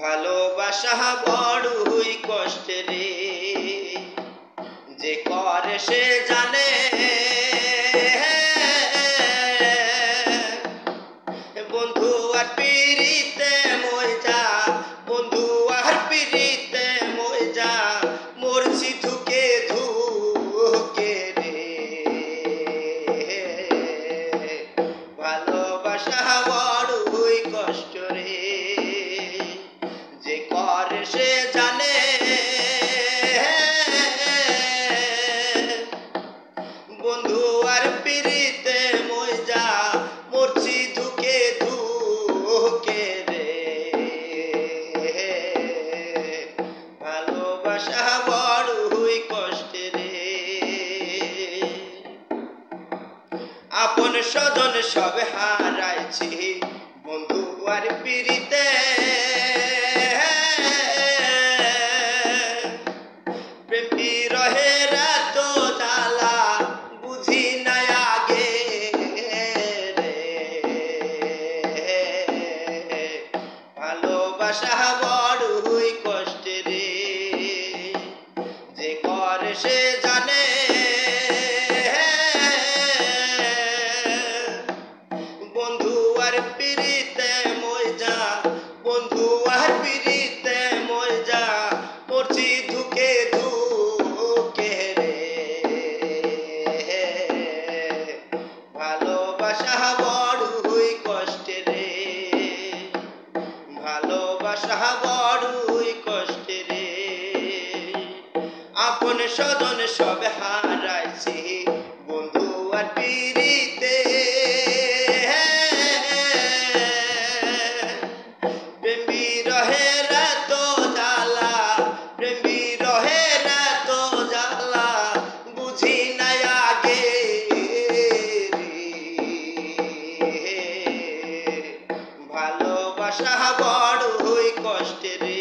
ভালোবাসা বড়ই কষ্টে রে, যে করে সে জানে। বন্ধু আর পিরিতে মইজা, বন্ধু আর পিরিতে মইজা, মরছি ধুকে ধুকে রে। ভালোবাসা বড়ই কষ্ট রে, যে করে সে জানে। বন্ধু আর পিরিতে মইজা, মরছি ধুকে ধুকে রে। ভালোবাসা বড়ই কষ্টে রে। আপন স্বজন সব হারাইছি, বন্ধু আর পিরিতে। প্রেম বিরহের এত জ্বালা বুঝি নাই আগে রে। ভালোবাসা বড়ই কষ্টে রে, যে করে সে জানে। বন্ধু আর পিরিতে মইজা, বন্ধু আর পিরিতে মইজা, মরছি ধুকে ধুকে রে। ভালোবাসা বড়ই কষ্টে রে, ভালোবাসা বড়ই কষ্টে রে। আপন স্বজন সব হারাইছি, বন্ধু আর পিরিতে। প্রেম বিরহের এত জ্বালা, প্রেম বিরহের এত জ্বালা বুঝি নাই আগে রে। ভালোবাসা বড়ই কষ্টে রে।